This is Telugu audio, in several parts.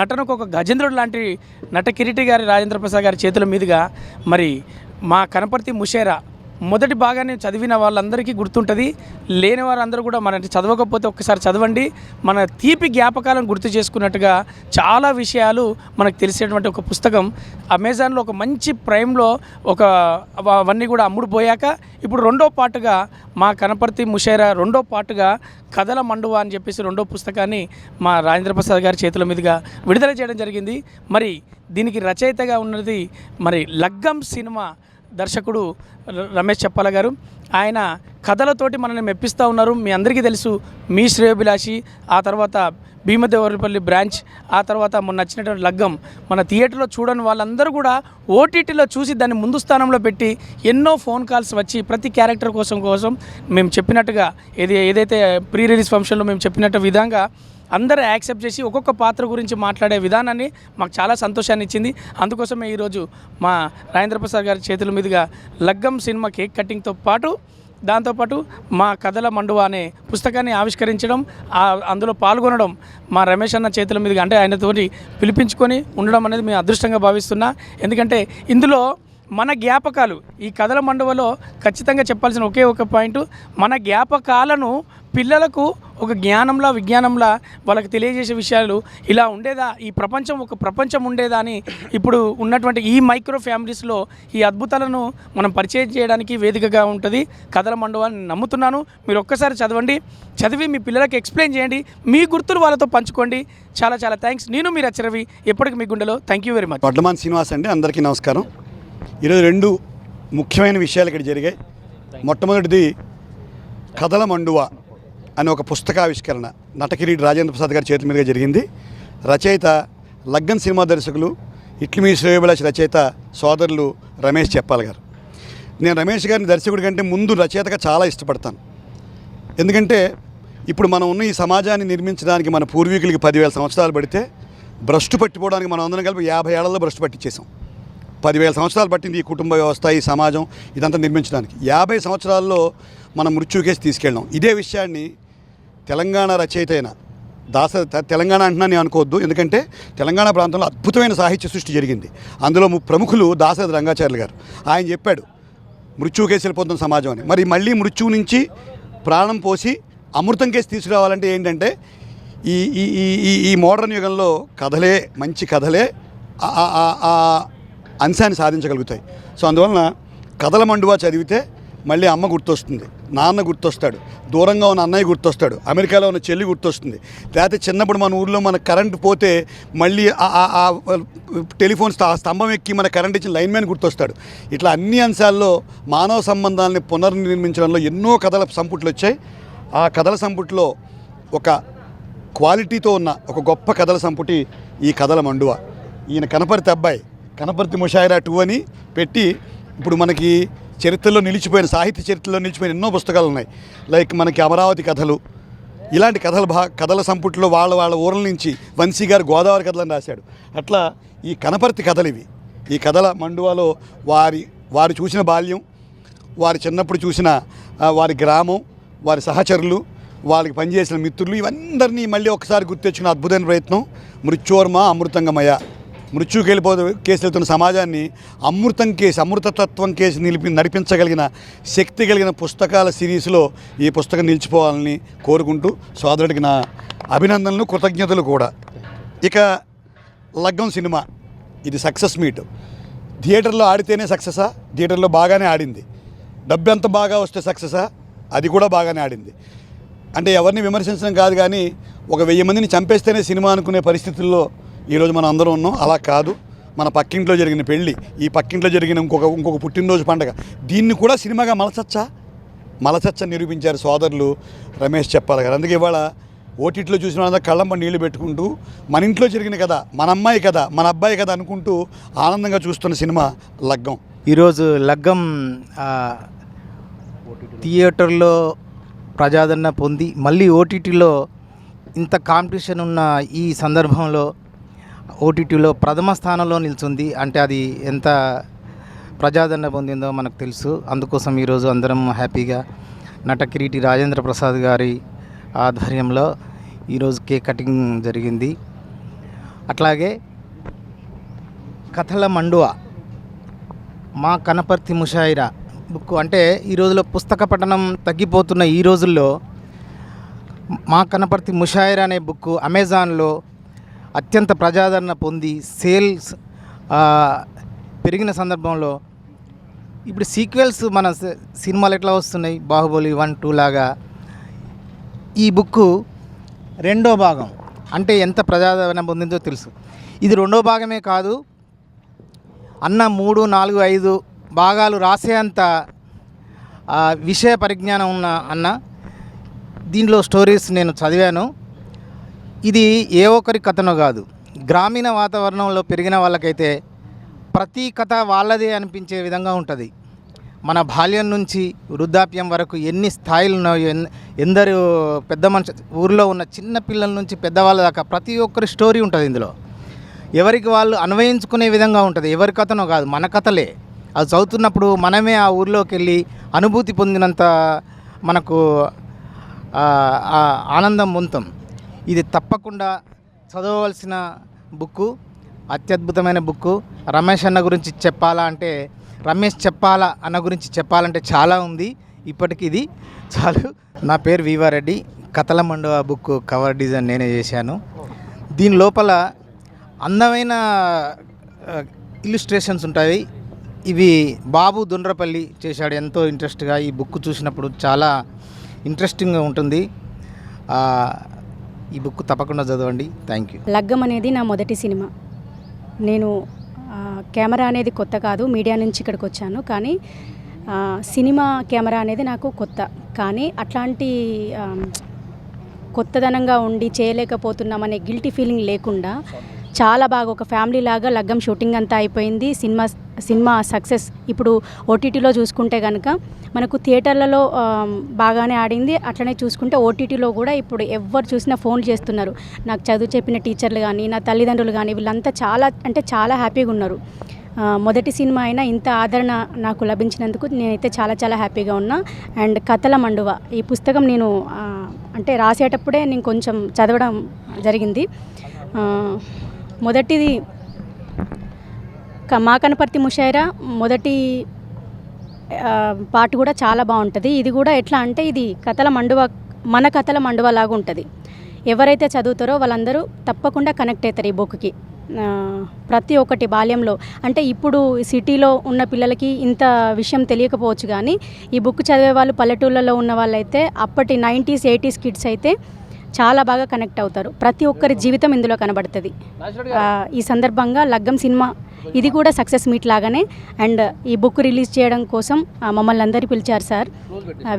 నటనకు ఒక గజేంద్రుడు లాంటి నట కిరీటి గారి రాజేంద్ర ప్రసాద్ గారి చేతుల మీదుగా మరి మా కనపర్తి ముషేరా మొదటి భాగాన్ని చదివిన వాళ్ళందరికీ గుర్తుంటుంది. లేని వారందరూ కూడా మన చదవకపోతే ఒక్కసారి చదవండి. మన తీపి జ్ఞాపకాలను గుర్తు చేసుకున్నట్టుగా చాలా విషయాలు మనకు తెలిసేటువంటి ఒక పుస్తకం. అమెజాన్లో ఒక మంచి ప్రైమ్లో అవన్నీ కూడా అమ్ముడుపోయాక ఇప్పుడు రెండో పాటుగా మా కనపర్తి ముషేరా రెండో పాటుగా కథల మండువా అని చెప్పేసి రెండో పుస్తకాన్ని మా రాజేంద్ర ప్రసాద్ గారి చేతుల మీదుగా విడుదల చేయడం జరిగింది. మరి దీనికి రచయితగా ఉన్నది మరి లగ్గం సినిమా దర్శకుడు రమేష్ చెప్పాల గారు. ఆయన కథలతోటి మనల్ని మెప్పిస్తూ ఉన్నారు. మీ అందరికీ తెలుసు మీ శ్రేయోభిలాషి, ఆ తర్వాత భీమదేవరపల్లి బ్రాంచ్, ఆ తర్వాత మొన్న నచ్చినటువంటి లగ్గం మన థియేటర్లో చూడని వాళ్ళందరూ కూడా ఓటీటీలో చూసి దాన్ని ముందు స్థానంలో పెట్టి ఎన్నో ఫోన్ కాల్స్ వచ్చి ప్రతి క్యారెక్టర్ కోసం మేము చెప్పినట్టుగా ఏదైతే ప్రీ రిలీజ్ ఫంక్షన్లో మేము చెప్పినట్టు విధంగా అందరూ యాక్సెప్ట్ చేసి ఒక్కొక్క పాత్ర గురించి మాట్లాడే విధానాన్ని మాకు చాలా సంతోషాన్ని ఇచ్చింది. అందుకోసమే ఈరోజు మా రాజేంద్ర ప్రసాద్ గారి చేతుల మీదుగా లగ్గం సినిమా కేక్ కటింగ్తో పాటు దాంతోపాటు మా కథల మండువా అనే పుస్తకాన్ని ఆవిష్కరించడం, అందులో పాల్గొనడం మా రమేష్ అన్న చేతుల మీదుగా అంటే ఆయనతోటి పిలిపించుకొని ఉండడం అనేది మేము అదృష్టంగా భావిస్తున్నా. ఎందుకంటే ఇందులో మన జ్ఞాపకాలు ఈ కథల మండువలో ఖచ్చితంగా చెప్పాల్సిన ఒకే ఒక పాయింట్, మన జ్ఞాపకాలను పిల్లలకు ఒక జ్ఞానంలా విజ్ఞానంలా వాళ్ళకి తెలియజేసే విషయాలు ఇలా ఉండేదా, ఈ ప్రపంచం ఒక ప్రపంచం ఉండేదా అని ఇప్పుడు ఉన్నటువంటి ఈ మైక్రో ఫ్యామిలీస్లో ఈ అద్భుతాలను మనం పరిచయం చేయడానికి వేదికగా ఉంటుంది కథల మండువా అని నమ్ముతున్నాను. మీరు ఒక్కసారి చదివి మీ పిల్లలకి ఎక్స్ప్లెయిన్ చేయండి, మీ గుర్తులు వాళ్ళతో పంచుకోండి. చాలా చాలా థ్యాంక్స్. నేను మీరు రవి, ఎప్పటికీ మీ గుండెలో. Thank you very much. Vadlaman Srinivas అండి, అందరికీ నమస్కారం. ఈరోజు రెండు ముఖ్యమైన విషయాలు ఇక్కడ జరిగాయి. మొట్టమొదటిది కథల మండువా అనే ఒక పుస్తకావిష్కరణ నటకిరీటి రాజేంద్ర ప్రసాద్ గారి చేతుల మీదుగా జరిగింది. రచయిత లగ్గన్ సినిమా దర్శకులు ఇట్లిమీ శ్రేయోభిలాషి రచయిత సోదరులు రమేష్ చెప్పాల గారు. నేను రమేష్ గారిని దర్శకుడి కంటే ముందు రచయితగా చాలా ఇష్టపడతాను. ఎందుకంటే ఇప్పుడు మనం ఉన్న ఈ సమాజాన్ని నిర్మించడానికి మన పూర్వీకులకి 10,000 సంవత్సరాలు పడితే భ్రష్టు పట్టిపోవడానికి మనం అందరం కలిపి 50 ఏళ్లలో భ్రష్టు పట్టించేసాం. 10,000 సంవత్సరాలు పట్టింది ఈ కుటుంబ వ్యవస్థ, ఈ సమాజం ఇదంతా నిర్మించడానికి. 50 సంవత్సరాల్లో మనం మృత్యుకేసి తీసుకెళ్ళాం. ఇదే విషయాన్ని తెలంగాణ రచయిత అయిన తెలంగాణ అంటున్నా నేను అనుకోవద్దు, ఎందుకంటే తెలంగాణ ప్రాంతంలో అద్భుతమైన సాహిత్య సృష్టి జరిగింది. అందులో ప్రముఖులు దాశరథి రంగాచార్యులు గారు. ఆయన చెప్పాడు మృత్యుకేసి వెళ్ళిపోతున్న సమాజం అని. మరి మళ్ళీ మృత్యువు నుంచి ప్రాణం పోసి అమృతం కేసి తీసుకురావాలంటే ఏంటంటే ఈ ఈ ఈ మోడర్న్ యుగంలో కథలే, మంచి కథలే అంశాన్ని సాధించగలుగుతాయి. సో అందువలన కథల మండువా చదివితే మళ్ళీ అమ్మ గుర్తొస్తుంది, నాన్న గుర్తొస్తాడు, దూరంగా ఉన్న అన్నయ్య గుర్తొస్తాడు, అమెరికాలో ఉన్న చెల్లి గుర్తొస్తుంది. లేకపోతే చిన్నప్పుడు మన ఊర్లో మన కరెంటు పోతే మళ్ళీ టెలిఫోన్ స్తంభం ఎక్కి మన కరెంట్ ఇచ్చిన లైన్మెన్ గుర్తొస్తాడు. ఇట్లా అన్ని అంశాల్లో మానవ సంబంధాలని పునర్నిర్మించడంలో ఎన్నో కథల సంపుట్లు వచ్చాయి. ఆ కథల సంపుట్లో ఒక క్వాలిటీతో ఉన్న ఒక గొప్ప కథల సంపుటి ఈ కథల మండువా. ఈయన కనపర్తి అబ్బాయి, కనపర్తి ముషాయిరా 2 అని పెట్టి ఇప్పుడు మనకి చరిత్రలో నిలిచిపోయిన, సాహిత్య చరిత్రలో నిలిచిపోయిన ఎన్నో పుస్తకాలు ఉన్నాయి. లైక్ మనకి అమరావతి కథలు, ఇలాంటి కథల సంపుట్లో వాళ్ళ ఊర్ల నుంచి వంశీ గారు గోదావరి కథలను రాశాడు. అట్లా ఈ కనపర్తి కథలు ఇవి. ఈ కథల మండువాలో వారు చూసిన బాల్యం, వారి చిన్నప్పుడు చూసిన వారి గ్రామం, వారి సహచరులు, వాళ్ళకి పనిచేసిన మిత్రులు, ఇవందరినీ మళ్ళీ ఒకసారి గుర్తెచ్చుకున్న అద్భుతమైన ప్రయత్నం మృత్యోర్మ అమృతంగమయ. మృత్యుకి కేసు వెళ్తున్న సమాజాన్ని అమృతతత్వం కేసు నడిపించగలిగిన శక్తి కలిగిన పుస్తకాల సిరీస్లో ఈ పుస్తకం నిలిచిపోవాలని కోరుకుంటూ సోదరుడికి నా అభినందనలు, కృతజ్ఞతలు కూడా. ఇక లగ్గం సినిమా ఇది సక్సెస్ మీట్. థియేటర్లో ఆడితేనే సక్సెసా? థియేటర్లో బాగానే ఆడింది. డబ్బు ఎంత బాగా వస్తే సక్సెసా? అది కూడా బాగానే ఆడింది. అంటే ఎవరిని విమర్శించడం కాదు, కానీ ఒక 1000 మందిని చంపేస్తేనే సినిమా అనుకునే పరిస్థితుల్లో ఈరోజు మనం అందరం ఉన్నాం. అలా కాదు, మన పక్కింట్లో జరిగిన పెళ్ళి, ఈ పక్కింట్లో జరిగిన ఇంకొక పుట్టినరోజు పండుగ, దీన్ని కూడా సినిమాగా మలచచ్చని నిరూపించారు సోదరులు రమేష్ చెప్పాల గారు. అందుకే ఇవాళ ఓటీటీలో చూసిన వాళ్ళందరూ కళ్ళమ్మ నీళ్లు పెట్టుకుంటూ మన ఇంట్లో జరిగిన కదా, మన అమ్మాయి కదా, మన అబ్బాయి కదా అనుకుంటూ ఆనందంగా చూస్తున్న సినిమా లగ్గం. ఈరోజు లగ్గం థియేటర్లో ప్రజాదరణ పొంది మళ్ళీ ఓటీటీలో ఇంత కాంపిటీషన్ ఉన్న ఈ సందర్భంలో ఓటీటీలో ప్రథమ స్థానంలో నిల్చుంది అంటే అది ఎంత ప్రజాదరణ పొందిందో మనకు తెలుసు. అందుకోసం ఈరోజు అందరం హ్యాపీగా నటకిరీటి రాజేంద్ర ప్రసాద్ గారి ఆధ్వర్యంలో ఈరోజు కేక్ కటింగ్ జరిగింది. అట్లాగే కథల మండువ మా కనపర్తి ముషాయిరా బుక్. అంటే ఈ రోజుల్లో పుస్తక పఠనం తగ్గిపోతున్న ఈ రోజుల్లో మా కనపర్తి ముషాయిరా అనే బుక్ అమెజాన్లో అత్యంత ప్రజాదరణ పొంది సేల్స్ పెరిగిన సందర్భంలో ఇప్పుడు సీక్వెల్స్ మన సినిమాలు ఎట్లా వస్తున్నాయి, బాహుబలి 1, 2 లాగా ఈ బుక్ రెండో భాగం అంటే ఎంత ప్రజాదరణ పొందిందో తెలుసు. ఇది రెండో భాగమే కాదు, అన్న 3, 4, 5 భాగాలు రాసేంత విషయ పరిజ్ఞానం ఉన్న అన్న. దీనిలో స్టోరీస్ నేను చదివాను. ఇది ఏ ఒక్కరి కథనో కాదు, గ్రామీణ వాతావరణంలో పెరిగిన వాళ్ళకైతే ప్రతి కథ వాళ్ళదే అనిపించే విధంగా ఉంటుంది. మన బాల్యం నుంచి వృద్ధాప్యం వరకు ఎన్ని స్థాయిలు ఉన్నాయో, ఎందరు పెద్ద మనిషి, ఊరిలో ఉన్న చిన్న పిల్లల నుంచి పెద్దవాళ్ళ దాకా ప్రతి ఒక్కరి స్టోరీ ఉంటుంది ఇందులో. ఎవరికి వాళ్ళు అన్వయించుకునే విధంగా ఉంటుంది. ఎవరి కథనో కాదు, మన కథలే. అది చదువుతున్నప్పుడు మనమే ఆ ఊరిలోకి వెళ్ళి అనుభూతి పొందినంత మనకు ఆనందం పొందుతాం. ఇది తప్పకుండా చదవవలసిన బుక్కు, అత్యద్భుతమైన బుక్కు. రమేష్ అన్న గురించి చెప్పాలా అంటే చాలా ఉంది. ఇప్పటికి ఇది చాలు. నా పేరు వీవారెడ్డి. కథల మండువ బుక్ కవర్ డిజైన్ నేనే చేశాను. దీని లోపల అందమైన ఇల్లుస్ట్రేషన్స్ ఉంటాయి. ఇవి బాబు దుండ్రపల్లి చేశాడు ఎంతో ఇంట్రెస్ట్గా. ఈ బుక్ చూసినప్పుడు చాలా ఇంట్రెస్టింగ్గా ఉంటుంది. ఈ బుక్ తప్పకుండా చదవండి. Thank you. లగ్గం అనేది నా మొదటి సినిమా. నేను కెమెరా అనేది కొత్త కాదు, మీడియా నుంచి ఇక్కడికి వచ్చాను. కానీ సినిమా కెమెరా అనేది నాకు కొత్త. కానీ అట్లాంటి కొత్తదనంగా ఉండి చేయలేకపోతున్నామనే గిల్టీ ఫీలింగ్ లేకుండా చాలా బాగా ఒక ఫ్యామిలీ లాగా లగ్గం షూటింగ్ అంతా అయిపోయింది. Cinema success. ఇప్పుడు ఓటీటీలో చూసుకుంటే కనుక మనకు థియేటర్లలో బాగానే ఆడింది. అట్లనే చూసుకుంటే ఓటీటీలో కూడా ఇప్పుడు ఎవరు చూసినా ఫోన్లు చేస్తున్నారు. నాకు చదువు చెప్పిన టీచర్లు కానీ, నా తల్లిదండ్రులు కానీ, వీళ్ళంతా చాలా హ్యాపీగా ఉన్నారు. మొదటి సినిమా అయినా ఇంత ఆదరణ నాకు లభించినందుకు నేనైతే చాలా హ్యాపీగా ఉన్నా. అండ్ కథల మండువ ఈ పుస్తకం నేను అంటే రాసేటప్పుడే నేను కొంచెం చదవడం జరిగింది. మొదటిది మా కనపర్తి ముషాయిరా మొదటి పాట కూడా చాలా బాగుంటుంది. ఇది కూడా ఎట్లా అంటే ఇది మన కథల మండువ లాగా ఉంటుంది. ఎవరైతే చదువుతారో వాళ్ళందరూ తప్పకుండా కనెక్ట్ అవుతారు ఈ బుక్కి. ప్రతి ఒక్కటి బాల్యంలో అంటే ఇప్పుడు సిటీలో ఉన్న పిల్లలకి ఇంత విషయం తెలియకపోవచ్చు, కానీ ఈ బుక్ చదివే వాళ్ళు పల్లెటూళ్ళలో ఉన్న వాళ్ళైతే అప్పటి 90s 80s కిడ్స్ అయితే చాలా బాగా కనెక్ట్ అవుతారు. ప్రతి ఒక్కరి జీవితం ఇందులో కనబడుతుంది. ఈ సందర్భంగా లగ్గం సినిమా ఇది కూడా సక్సెస్ మీట్ లాగానే. అండ్ ఈ బుక్ రిలీజ్ చేయడం కోసం మమ్మల్ని అందరినీ పిలిచారు sir.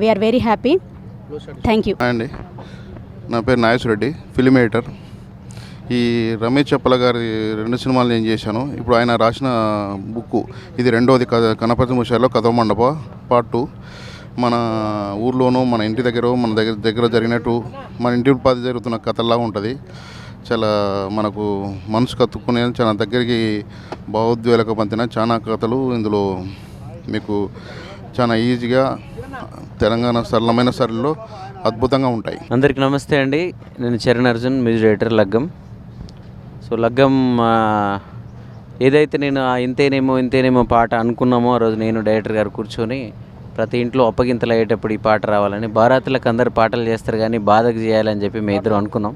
We're very happy. Thank you అండి. నా పేరు నాగేశ్వర రెడ్డి, ఫిల్మ్ ఎడిటర్. ఈ రమేష్ చెప్పల గారి 2 సినిమాలు నేను చేశాను. ఇప్పుడు ఆయన రాసిన బుక్ ఇది రెండోది. కనపర్తి ముషాయిరాలో కథల మండప పార్ట్ 2. మన ఊర్లోనూ మన ఇంటి మన దగ్గర జరిగినట్టు మన ఇంటి ఉపాధి జరుగుతున్న కథల్లాగా ఉంటుంది. చాలా మనకు మనసు కత్తుకునే చాలా దగ్గరికి భావోద్వేలకు పంతిన చాలా కథలు ఇందులో మీకు చాలా ఈజీగా తెలంగాణ సరళమైన శైలిలో అద్భుతంగా ఉంటాయి. అందరికీ నమస్తే అండి. నేను చరణ్ అర్జున్, మ్యూజిక్ డైరెక్టర్ లగ్గం. సో లగ్గం ఏదైతే నేను ఇంతేనేమో పాట అనుకున్నామో ఆ రోజు నేను డైరెక్టర్ గారు కూర్చొని ప్రతి ఇంట్లో అప్పగింతలు అయ్యేటప్పుడు ఈ పాట రావాలని, బారాతులకు అందరు పాటలు చేస్తారు కానీ బాధకు చేయాలని చెప్పి మేము ఇద్దరు అనుకున్నాం.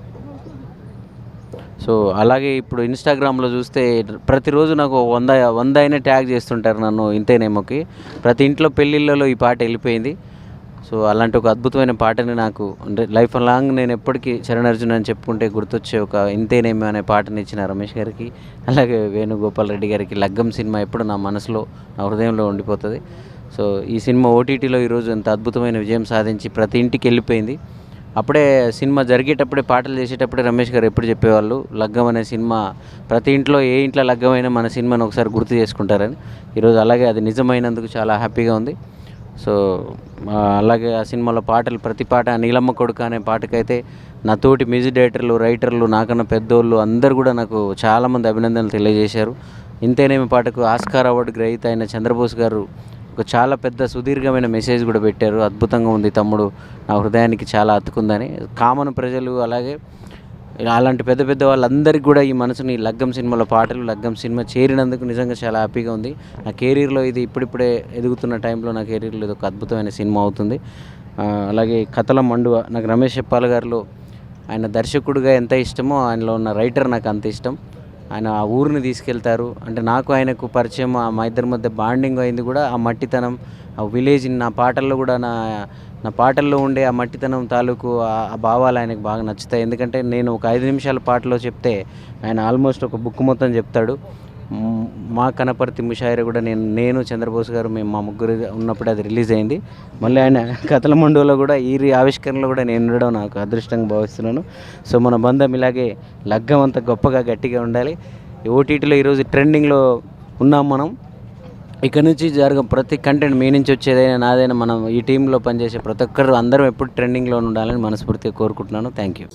సో అలాగే ఇప్పుడు ఇన్స్టాగ్రామ్లో చూస్తే ప్రతిరోజు నాకు 100 అయినా ట్యాగ్ చేస్తుంటారు నన్ను ఇంతేనేమోకి. ప్రతి ఇంట్లో పెళ్ళిళ్ళలో ఈ పాట వెళ్ళిపోయింది. సో అలాంటి ఒక అద్భుతమైన పాటని నాకు అంటే లైఫ్ లాంగ్ నేను ఎప్పటికీ చరణ్ అర్జున్ అని చెప్పుకుంటే గుర్తొచ్చే ఒక ఇంతేనేమో అనే పాటని ఇచ్చిన రమేష్ గారికి, అలాగే వేణుగోపాల్ రెడ్డి గారికి లగ్గం సినిమా ఎప్పుడు నా మనసులో, నా హృదయంలో ఉండిపోతుంది. సో ఈ సినిమా ఓటీటీలో ఈరోజు ఎంత అద్భుతమైన విజయం సాధించి ప్రతి ఇంటికి వెళ్ళిపోయింది. అప్పుడే సినిమా జరిగేటప్పుడే పాటలు చేసేటప్పుడే రమేష్ గారు ఎప్పుడు చెప్పేవాళ్ళు, లగ్గం అనే సినిమా ప్రతి ఇంట్లో ఏ ఇంట్లో లగ్గమైనా మన సినిమాను ఒకసారి గుర్తు చేసుకుంటారని. ఈరోజు అలాగే అది నిజమైనందుకు చాలా హ్యాపీగా ఉంది. సో అలాగే ఆ సినిమాలో పాటలు ప్రతి పాట, నీలమ్మ కొడుక అనే పాటకైతే నా తోటి మ్యూజిక్ డైరెక్టర్లు, రైటర్లు, నాకన్నా పెద్దోళ్ళు అందరూ కూడా నాకు చాలామంది అభినందనలు తెలియజేశారు. ఇంతేనేమి పాటకు ఆస్కార్ అవార్డు గ్రహీత అయిన చంద్రబోస్ గారు ఒక చాలా పెద్ద సుదీర్ఘమైన మెసేజ్ కూడా పెట్టారు. అద్భుతంగా ఉంది తమ్ముడు, నా హృదయానికి చాలా అతుకుందని. కామన్ ప్రజలు అలాగే అలాంటి పెద్ద పెద్ద వాళ్ళందరికీ కూడా ఈ మనసుని లగ్గం సినిమాలో పాటలు, లగ్గం సినిమా చేరినందుకు నిజంగా చాలా హ్యాపీగా ఉంది. నా కెరీర్లో ఇది ఇప్పుడిప్పుడే ఎదుగుతున్న టైంలో నా కెరీర్లో ఇది ఒక అద్భుతమైన సినిమా అవుతుంది. అలాగే కథల మండువ నాకు రమేష్ చెప్పాల గారిలో ఆయన దర్శకుడిగా ఎంత ఇష్టమో ఆయనలో ఉన్న రైటర్ నాకు అంత ఇష్టం. ఆయన ఆ ఊరిని తీసుకెళ్తారు, అంటే నాకు ఆయనకు పరిచయం, మా ఇద్దరి మధ్య బాండింగ్ అయింది కూడా ఆ మట్టితనం, ఆ విలేజ్. నా పాటల్లో కూడా నా పాటల్లో ఉండే ఆ మట్టితనం తాలూకు ఆ భావాలు ఆయనకు బాగా నచ్చుతాయి. ఎందుకంటే నేను ఒక 5 నిమిషాల పాటలో చెప్తే ఆయన ఆల్మోస్ట్ ఒక బుక్ మొత్తం చెప్తాడు. మా కనపర్తి ముషాయిరా కూడా నేను చంద్రబోస్ గారు మేము మా ముగ్గురు ఉన్నప్పుడు అది రిలీజ్ అయింది. మళ్ళీ ఆయన కథల మండువలో కూడా ఈ ఆవిష్కరణలో కూడా నేను ఉండడం నాకు అదృష్టంగా భావిస్తున్నాను. సో మన బంధం ఇలాగే లగ్గం అంత గొప్పగా గట్టిగా ఉండాలి. ఓటీటీలో ఈరోజు ట్రెండింగ్లో ఉన్నాం మనం. ఇక్కడ నుంచి ప్రతి కంటెంట్ మీ నుంచి వచ్చేదైనా నాదైనా మనం ఈ టీంలో పనిచేసే ప్రతి ఒక్కరు అందరం ఎప్పుడు ట్రెండింగ్లో ఉండాలని మనస్ఫూర్తిగా కోరుకుంటున్నాను. Thank you.